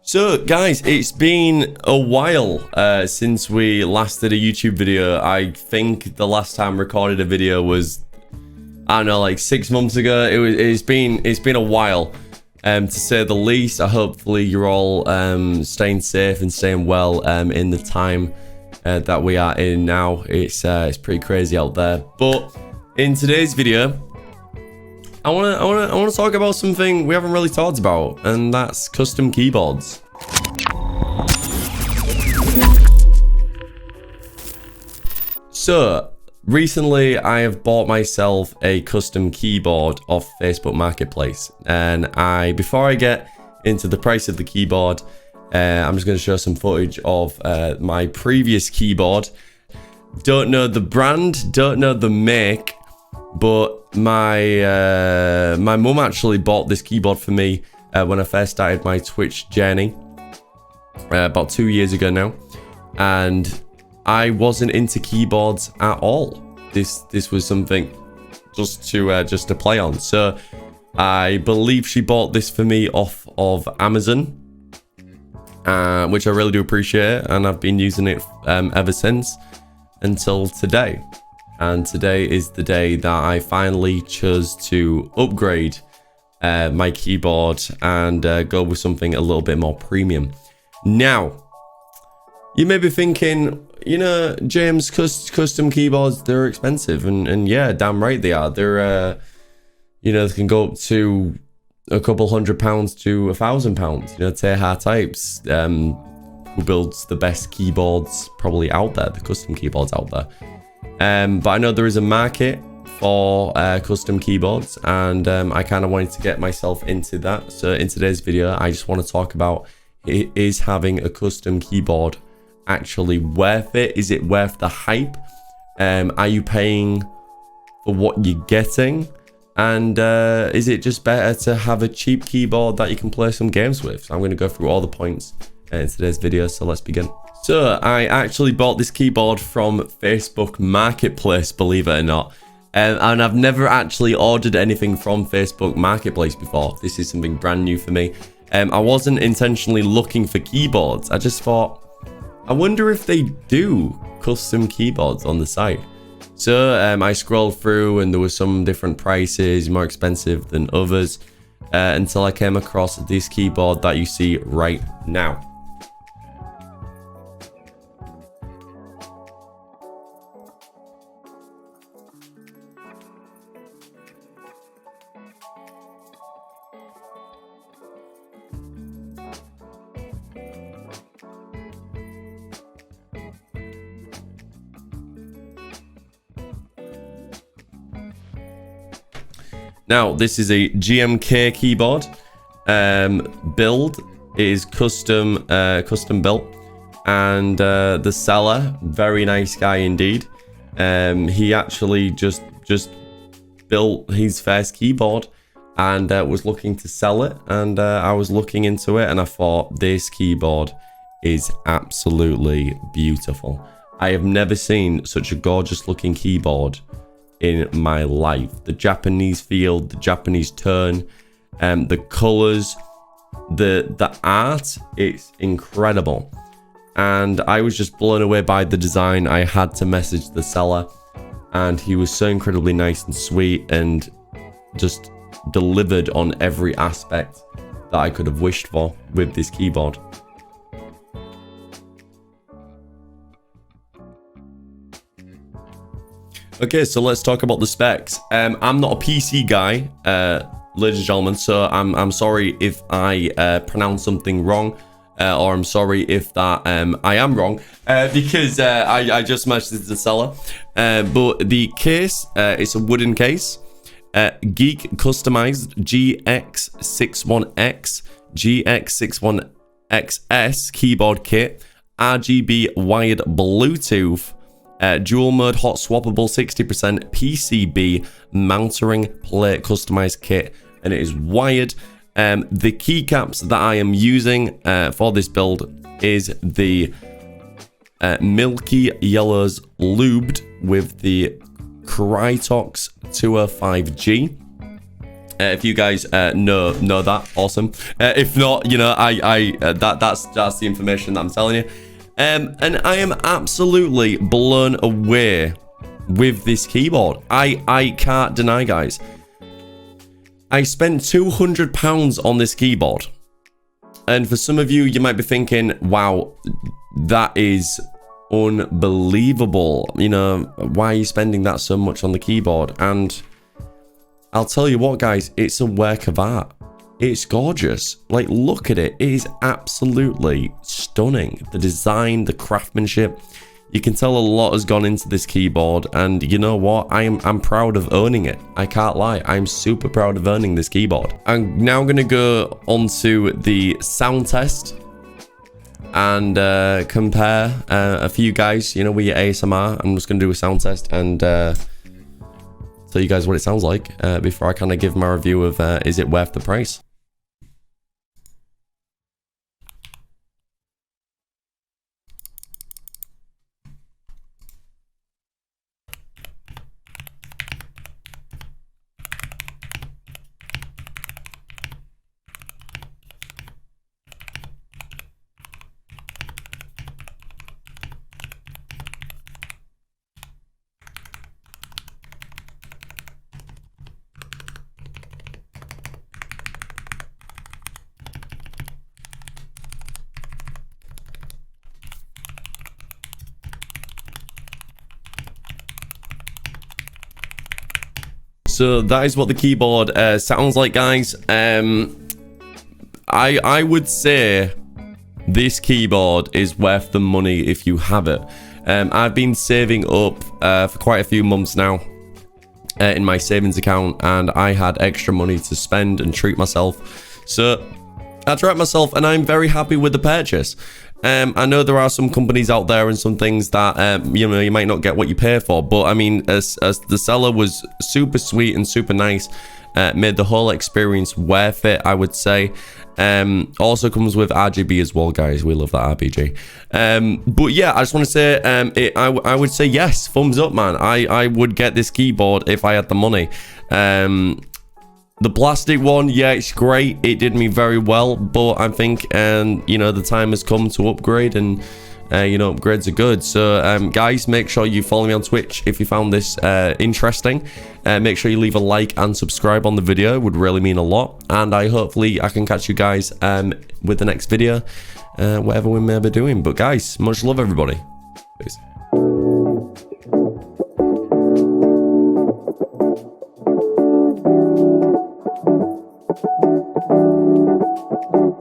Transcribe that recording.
So guys, it's been a while since we last did a YouTube video. I think the last time recorded a video was, I don't know, like 6 months ago. It's been a while, to say the least. Hopefully you're all staying safe and staying well in the time that we are in now. It's pretty crazy out there. But in today's video, I want to talk about something we haven't really talked about, and that's custom keyboards. So recently I have bought myself a custom keyboard off Facebook Marketplace, and before I get into the price of the keyboard, I'm just going to show some footage of my previous keyboard. Don't know the brand, don't know the make, but my mum actually bought this keyboard for me when I first started my Twitch journey about 2 years ago now, and I wasn't into keyboards at all. This was something just to play on. So I believe she bought this for me off of Amazon, which I really do appreciate, and I've been using it ever since until today. And today is the day that I finally chose to upgrade my keyboard and go with something a little bit more premium. Now, you may be thinking, you know, James, custom keyboards, they're expensive. And yeah, damn right they are. They're, you know, they can go up to a couple £100 to £1,000. You know, Teha Types, who builds the best keyboards probably out there, the custom keyboards out there. But I know there is a market for custom keyboards, and I kind of wanted to get myself into that. So in today's video, I just want to talk about, is having a custom keyboard actually worth it? Is it worth the hype? Are you paying for what you're getting? And is it just better to have a cheap keyboard that you can play some games with? So I'm going to go through all the points in today's video, so let's begin. So I actually bought this keyboard from Facebook Marketplace, believe it or not. And I've never actually ordered anything from Facebook Marketplace before. This is something brand new for me. I wasn't intentionally looking for keyboards. I just thought, I wonder if they do custom keyboards on the site. So I scrolled through, and there were some different prices, more expensive than others, until I came across this keyboard that you see right now. Now, this is a GMK keyboard. Build is custom built, and the seller, very nice guy indeed. He actually just built his first keyboard and was looking to sell it, and I was looking into it, and I thought, this keyboard is absolutely beautiful. I have never seen such a gorgeous looking keyboard in my life. The Japanese feel, the Japanese tone, the colors, the art, it's incredible. And I was just blown away by the design. I had to message the seller, and he was so incredibly nice and sweet, and just delivered on every aspect that I could have wished for with this keyboard. Okay, so let's talk about the specs. I'm not a PC guy, ladies and gentlemen, so I'm sorry if I pronounce something wrong, or I'm sorry if that I am wrong, because I just messaged the seller. But the case, it's a wooden case, Geek customized GX61X, GX61XS keyboard kit, RGB wired Bluetooth, dual mode hot swappable 60% PCB mounting plate customized kit, and it is wired. The keycaps that I am using for this build is the Milky Yellows lubed with the Krytox 205G. If you guys know that, awesome. If not, you know, that's the information that I'm telling you. And I am absolutely blown away with this keyboard. I can't deny, guys. I spent £200 on this keyboard. And for some of you, you might be thinking, wow, that is unbelievable. You know, why are you spending that so much on the keyboard? And I'll tell you what, guys, it's a work of art. It's gorgeous. Like, look at it. It is absolutely stunning. The design, the craftsmanship. You can tell a lot has gone into this keyboard, and you know what? I'm proud of owning it. I can't lie. I'm super proud of owning this keyboard. I'm now gonna go onto the sound test and compare a few guys, you know, with your ASMR. I'm just gonna do a sound test and tell you guys what it sounds like before I kind of give my review of is it worth the price. So that is what the keyboard sounds like, guys. I would say this keyboard is worth the money if you have it. I've been saving up for quite a few months now in my savings account, and I had extra money to spend and treat myself. So I treat myself, and I'm very happy with the purchase. I know there are some companies out there and some things that, you know, you might not get what you pay for. But, I mean, as the seller was super sweet and super nice, made the whole experience worth it, I would say. Also comes with RGB as well, guys. We love that RGB. But, yeah, I just want to say, I would say yes, thumbs up, man. I would get this keyboard if I had the money. The plastic one, yeah, it's great. It did me very well, but I think, you know, the time has come to upgrade, and, you know, upgrades are good. So, guys, make sure you follow me on Twitch if you found this interesting. Make sure you leave a like and subscribe on the video. It would really mean a lot. And hopefully I can catch you guys with the next video, whatever we may be doing. But, guys, much love, everybody. Peace.